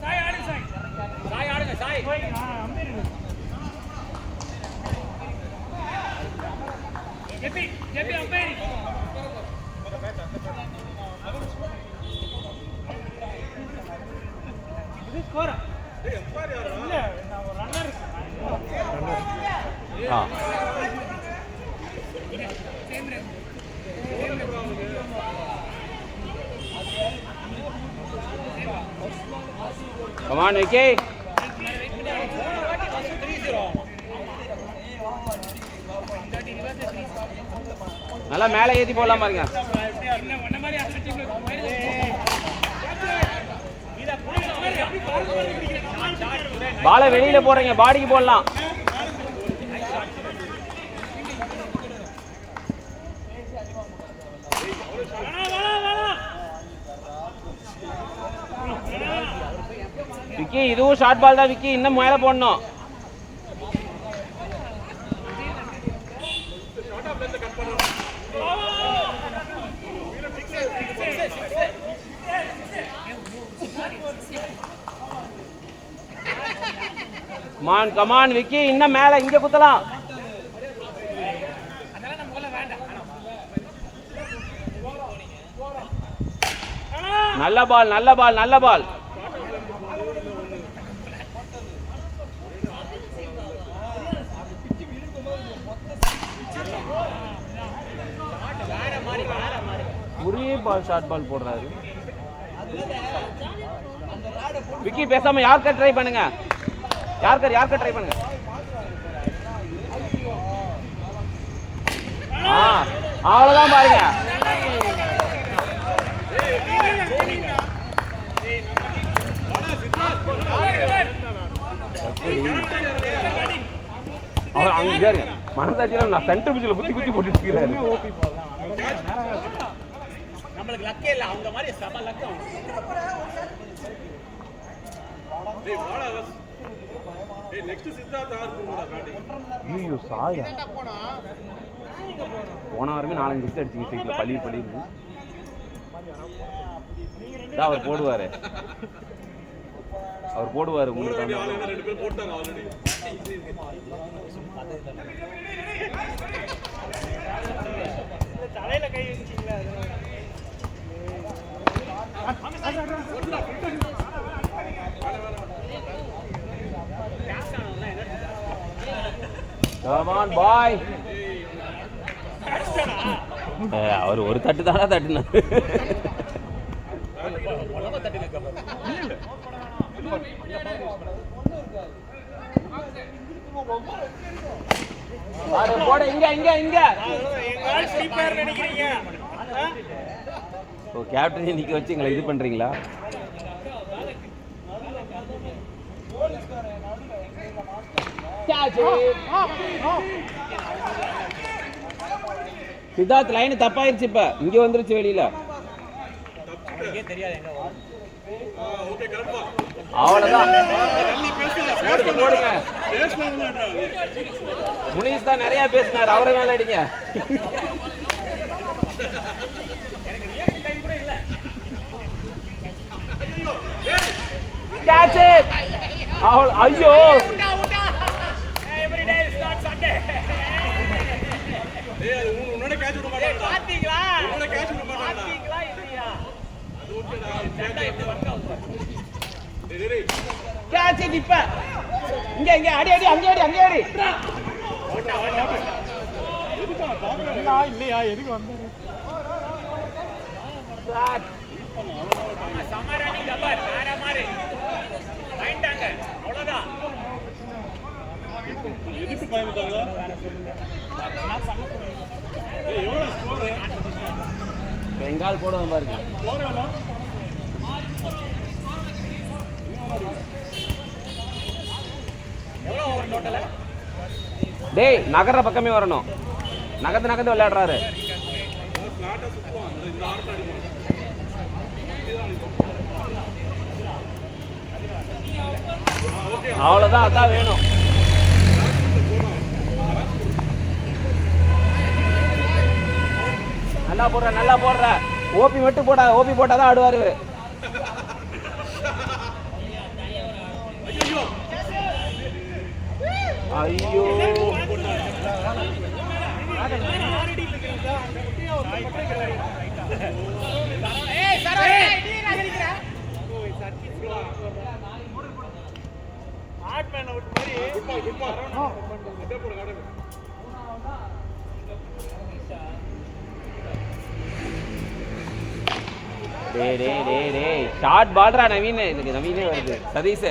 சாய் ஆடுங்க சாய் ஜெபி அம்பேரி இது ஸ்கோர் இல்ல நான் ஒரு ரன்னர் Come on, Vicky. நல்லா மேலே ஏத்தி போடலாம் பாருங்க. பாலை வெளியில போறீங்க, பாடிக்கு போடலாம். விக்கி விக்கி இதுவும் ஷார்ட் பால் தான் விக்கி, இன்னும் மேலே போடணும். கமான் கமான் விக்கி, இன்னும் மேலே இங்கே குத்தலாம். நல்ல பால் நல்ல பால் நல்ல பால். ஒரே பால் ஷார்ட் பால் போடுறாரு விக்கி. பேசாம யார்கர் ட்ரை பண்ணுங்க, யார்கர் ட்ரை பண்ணுங்க. அவ்வளவுதான் பாருங்க. அவர் அங்க மனசாட்சியில நான் சென்டர் பிச்சில் குத்தி குத்தி போட்டு இருக்கிறாரு. நம்மளுக்கு லக்கே இல்ல, அவங்க மாதிரி சம லக்கம். ஐயோ சாயா, போன வாரமே 4-5 விக்கெட் அடிச்சு சைட்ல பள்ளி அவர் போடுவாரு உங்களுக்கு. தலையில கை வச்சிங்களா? அவர் ஒரு தட்டு தானே தட்டுனார். போட இங்க இங்க இங்க. ஓ கேப்டனே நிக்க வச்சு எங்களை இது பண்றீங்களா? சித்தார்த் லைன் தப்பாயிருச்சு, இப்ப இங்க வந்துருச்சு வெளியில. அவ்வளவுதான் போடுங்க. முனிஸ் தான் நிறைய பேசினார், அவரை மேல அடிங்க. ஐயோ இங்க இங்க அடி அடி அங்கே அடி அங்கே அடி. இல்லையா எதுக்கு வந்தாரு? பெங்கால் போடுவோம் பாருங்க. டேய் நகர பக்கமே வரணும், நகர்ந்து நகர்ந்து விளையாடுறாரு. அவ்வளவுதான், அதான் வேணும். நல்லா போடுற நல்லா போடுற. ஓபி மட்டும் போடா, ஓபி போட்டாதான் ஆடுவாரு. ஐயோ ஷார்ட் பால்ரா நவீன். இதுக்கு நவீனே வருது. சதீஷ்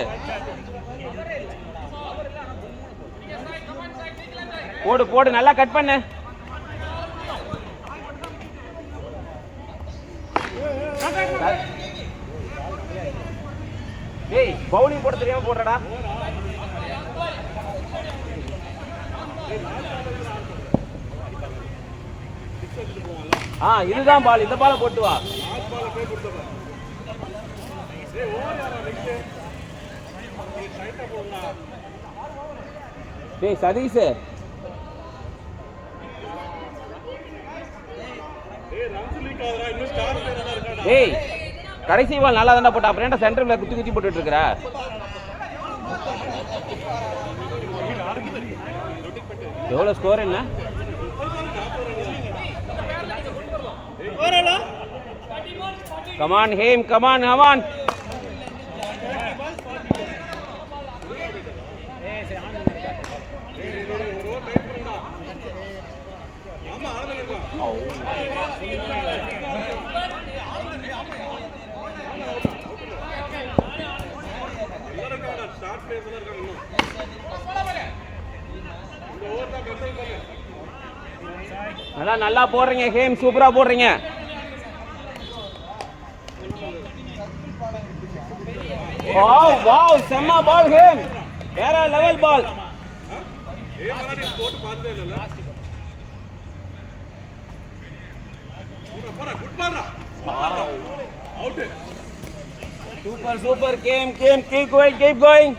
போடு போடு, நல்லா கட் பண்ணு. ஏய் பவுலிங் போட தெரியாம போடுறடா. இதுதான் பால், இந்த பாலை போட்டு வா. டேய் சதீஷ் ஏய் கடைசி பால் நல்லா தானே போட்டா அப்புறம் ஏன்டா சென்டர்ல குத்தி குத்தி போட்டுட்டு இருக்கற எவ்வளவு ஸ்கோர் என்ன கமான் ஹேம் கமான் கமான் நல்லா போடுறீங்க ஹேம் சூப்பரா போடுறீங்க வாவ் வாவ் செம்ம பால் ஹேம் வேற level ball super super game keep going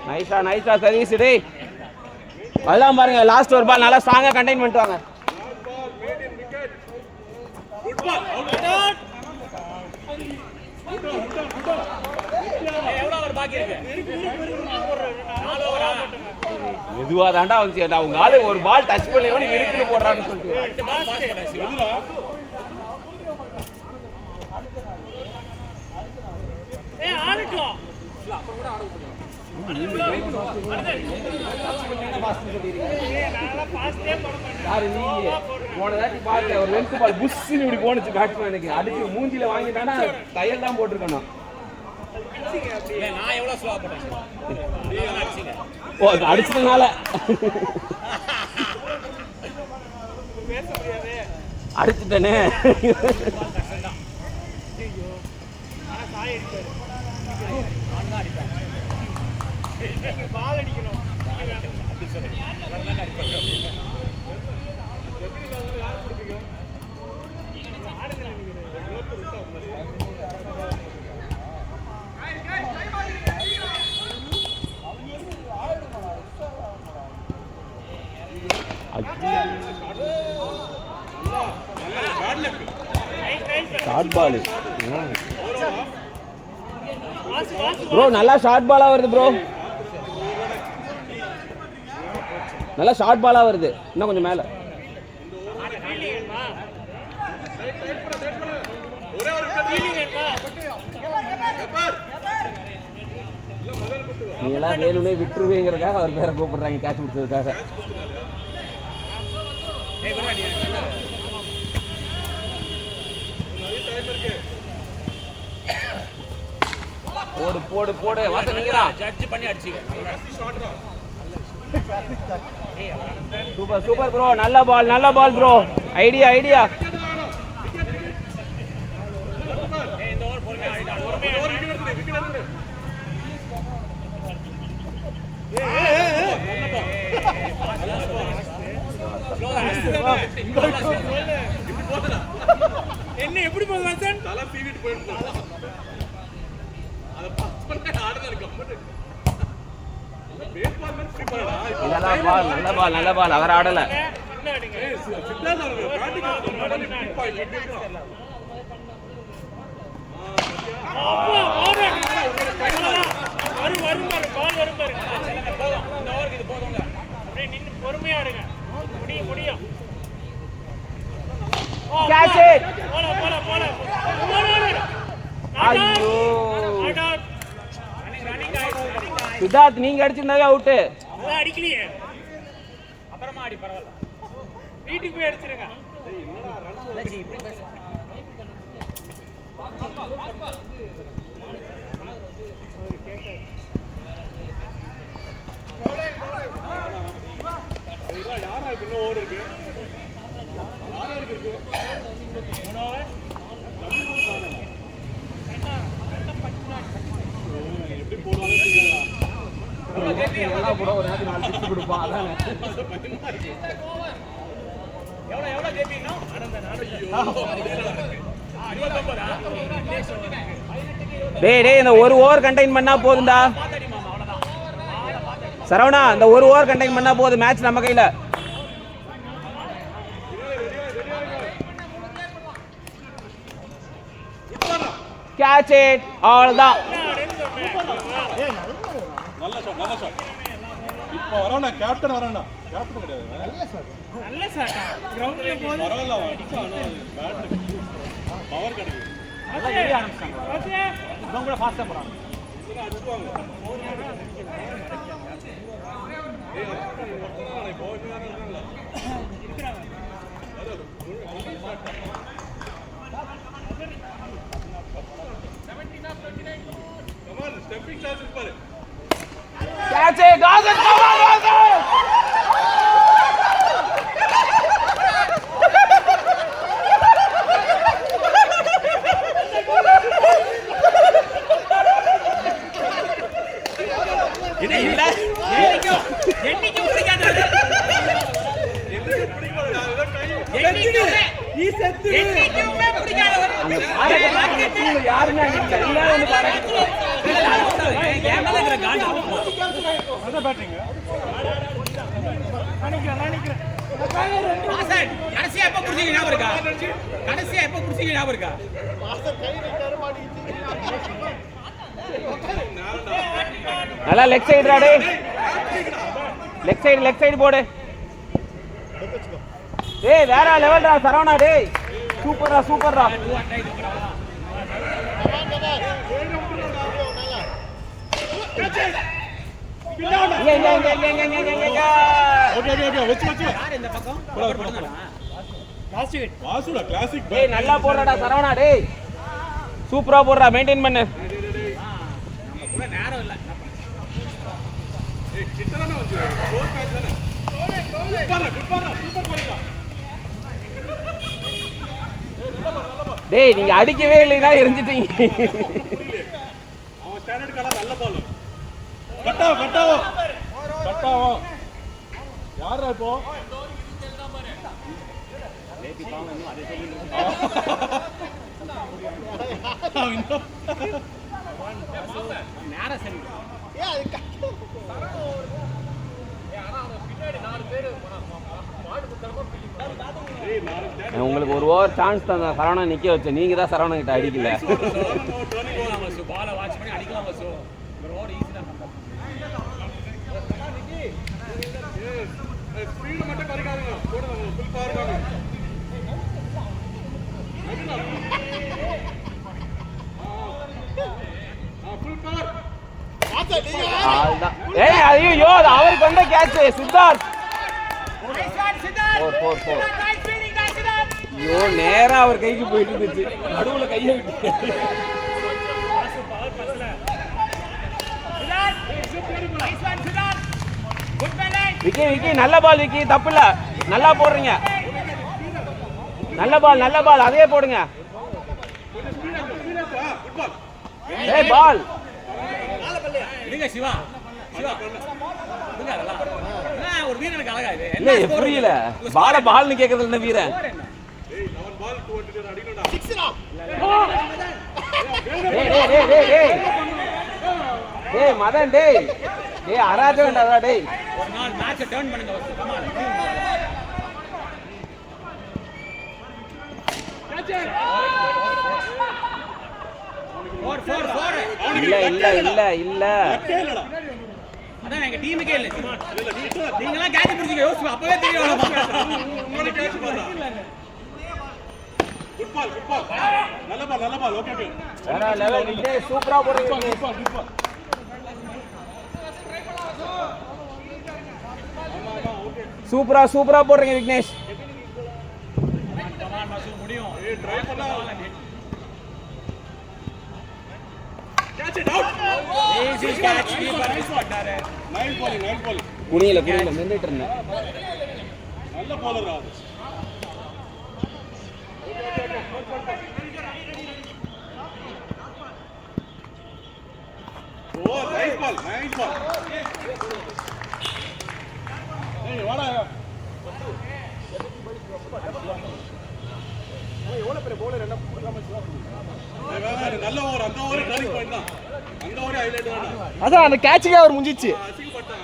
நைஸா சதீஷ் டேய் அதான் பாருங்க லாஸ்ட் ஒரு பால் நல்லா ஸ்ட்ராங்கா கண்டெயின் பண்ணிட்டு வாங்க மெதுவா தாண்டா வந்து அவங்க ஆளு ஒரு பால் டச் பண்ணி இருக்குன்னு போடுறான்னு சொல்லிட்டு ஒரு லென்த் பால் புஷ்னு இப்படி போனுச்சு பேட்ஸ்மேனுக்கு அடிச்சு மூஞ்சில வாங்கிட்டானா தையல் தான் போட்டிருக்கணும் ஓ அடிச்சதுனால அடிச்சுட்டேனே பால் அடிக்கணும் ஷார்ட் பால் ப்ரோ நல்லா ஷார்ட் பாலா வருது ப்ரோ நல்லா ஷார்ட் பாலா வருது இன்னும் கொஞ்சம் மேல நீ எல்லாம் வேலுனே விட்டுருவீங்கிறதுக்காக அவர் பேரை கூப்பிடுறாங்க கேட்ச் கொடுத்ததுக்காக போடு போடு போடு வாச நீங்கடா ஜட்ஜ் பண்ணி அடிச்சிங்க சூப்பர் சூப்பர் ப்ரோ நல்ல பால் ப்ரோ ஐடியா ஐடியா இந்த ஓவர் பொறுமையா என்ன எப்படி போகுது வாசன் தலை பீவிட்டு போயிட்டு நல்ல பால் அவர் ஆடல பொறுமையா இருங்க முடியும் ஐயோ சித்தார்த் நீங்க அடிச்சிருந்தாவே அவுட்டு அடிக்கலையே அப்புறமா அடி பரவாயில்ல வீட்டுக்கு போய் அடிச்சிருங்க யாரா இன்னும் ஓடு இருக்கு எப்படி போடுவாங்க ஒரு நாளைக்கு 4 கொடுப்பான் அதான் டேய் டேய் இந்த ஒரு ஓவர் கண்டெயின் பண்ணா போதும்டா சரவணா, இந்த ஒரு ஓவர் கண்டெயின் பண்ணா போதும், மேட்ச் நம்ம கையில. கேட்ச் இட், அவ்வளவுதான். நல்ல ஷாட், நல்ல ஷாட். இப்போ வரணும் கேப்டன் வரணும். கேப்டன் கிடையாது. நல்ல ஷாட்டா கிரவுண்ட்ல போய் பரவாயில்ல பேட் பவர் கிடைக்குது. நல்லா ஏறி ஆரம்பிச்சாங்க. ஓகே இவங்க கூட ஃபாஸ்டா போறாங்க. அடிச்சுவாங்க. ஏய் பத்தறானே போய் இருக்காங்கல. Come on, stepping chances பாரு. Catch it, Gaza, come on, Gaza! இல்ல என்னைக்கு பிடிக்காத என்னைக்குமே பிடிக்காதவர் யாருமே எல்லாரும் வந்து பாருங்க. அத பேட்டிங் நினைக்கிறேன் கடைசியா எப்ப புடிச்சீங்க ஞாபகம் இருக்கா? கடைசியா எப்ப புடிச்சீங்க ஞாபகம் இருக்கா? நல்லா லெக் சைடு ராடே, லெக் சைடு போடு. டேய் வேற லெவல்டா சரவணா, டேய் சூப்பர்டா சூப்பர்டா. யார் இந்த பக்கம் வாசுடா கிளாசிக். டேய் நல்லா போடுறடா சரவணா, டேய் சூப்பரா போடுறா, மெயின்டைன் பண்ணு. கூட நேரம் இல்ல. ஏய் கிட்டறானே வந்து ஸ்கோர் மேட்ச் தானே. குட் பாரா சூப்பர் பாரா. டேய் நீங்க அடிக்கவே இல்லைனா எரிஞ்சிட்டீங்க. அவன் ஸ்டாண்டர்ட் கால நல்ல பால். கட்டாவோ. யாரா இப்போ? நேரம் சரி. உங்களுக்கு ஒரு ஓவர் சான்ஸ் தான் சரவணா நிக்க வச்ச, நீங்க தான் சரவணா கிட்ட அடிக்கல. பால வாட்ச் பண்ணி அடிக்கலாம் பஸ். ஒரு ஓவர் ஈஸி தான். ஸ்பீட் மட்டும் குறைக்காதீங்க. போடுங்க ஃபுல் பவர் தாங்க. Full power. ஆல்தான். ஏய் ஐயோ அது அவருக்கு வந்த கேட்ச் சித்தார்த். 4 ஐயோ நேரா அவர் கைக்கு போயிட்டு இருந்துச்சு, நடுவுல கையை விட்டு. விக்கி நல்ல பால் விக்கி, தப்பு இல்ல, நல்லா போடுறீங்க. நல்ல பால் அதே போடுங்க. ஏய் பால் இருங்க சிவா. ஒரு வீரனுக்கு அழகா இது. இல்ல புரியல, பால்னு கேக்குறது என்ன வீரன்? ஏய் 11 பால் 200 அடிக்கணும்டா. 6 டேய் மதன் டேய் அராஜகம் வேண்டாதா டேய். ஒரு நாள் மேட்சை டர்ன் பண்ணுங்க. இல்ல அதான் எங்க டீமுக்கே இல்ல. நீங்கலாம் கேட்ச் பிடிச்சீங்க, யோசிச்சு அப்பவே தெரியும். உங்களை கேட்ச் பண்ணா. Good ball. நல்ல பால். ஓகே. வேற லெவல் விஜே, சூப்பரா போடுறீங்க. Good ball. சூப்பரா போடுறீங்க விக்னேஷ். முடியும். ஏய் ட்ரை பண்ணா. Catch it out. Easy catch keeper miss பண்ணாரு. 9 பால். குனியல நின்னுட்டு இருந்தேன். நல்ல bowler அது. ஓ நைஸ் பால். ஏய் வாடா. நல்ல ஓவர் அந்த ஓவர் டர்னிங் பாயிண்ட் தான் அந்த ஓவர் ஹைலைட் தான் அதான் அந்த கேட்சுக்கே அவர் முடிஞ்சிச்சு அசிங்கப்பட்டான்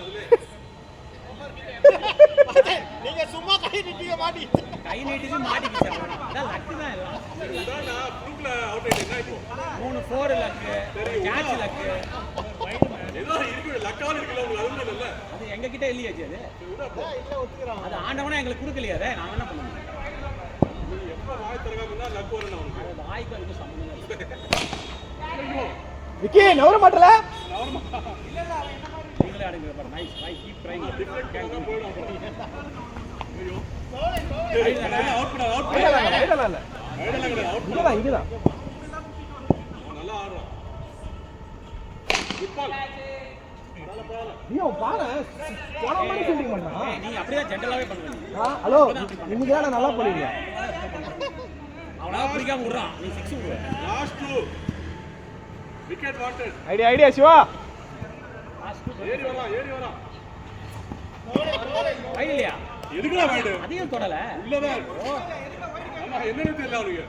அதுல நீங்க சும்மா கை நிட்டீங்க மாட்டி கை நீட்டிட்டு மாட்டிக்கிச்சு அதான் லக்கு தான் எல்லாம் இதான் நான் ப்ரூக்ல அவுட் ஆயிட்டேன் இப்போ 3-4 லக்கு கேட்ச் லக்கு ஏதோ இருக்கு லக்கான இருக்குல உங்களுக்கு அது இல்ல அது எங்க கிட்ட இல்லையாச்சு அது அது ஆண்டவனா எங்களுக்கு கொடுக்கலையா அதை நாங்க என்ன பண்ணணும் நீ எப்ப வாய் திறக்காம இருந்தா லக் வரணும் அவனுக்கு அது வாய்க்கு அதுக்கு சம்பந்தம் இல்லை விக்கி நவர மாட்டல நீங்களே அடங்குற பாரு nice try keep trying different கேங்க போய்டும் ஐயோ அவுட் பண்ண அவுட் பண்ண இல்ல ஐடல கிடையாது அவுட் இங்கதான் நல்லா ஆடுறான் குட் பால் நீ பாரு போன மாதிரி ஃபீல்டிங் பண்ணா நீ அப்படியே ஜென்ரலாவே பண்ணுவீங்க ஹலோ இன்னைக்கு தான் நல்லா பண்ணுவீங்க அவனா பிடிக்காம விடுறான் நீ 6 விடுற last 2 wicket wanted idea Siva ஏறி வரான் ரைட் இல்லையா எதுக்குடா வைடு அதையும் தொடல உள்ளதான் ஆமா என்னன்னு தெரியல அவனுக்கு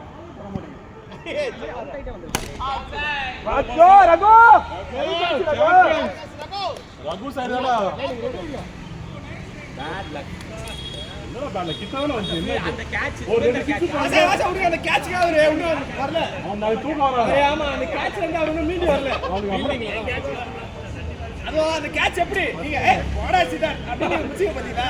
ரகு ரகு சாரிடா பேட் லக் என்னடா பேட்ல கிட்டான வந்து என்ன அந்த கேட்ச் ஒரு ரெண்டு சிக்ஸ் விடுங்க அந்த கேட்சுக்கு அவர் இன்னும் வரல அவன் நாளை தூக்கம் வரான் ஆமா அந்த கேட்ச்ல இருந்து அவர் இன்னும் மீண்டு வரல அது அந்த கேட்ச் எப்படி நீங்க போடா சிதா அப்படி முடிச்சு பாத்தீங்களா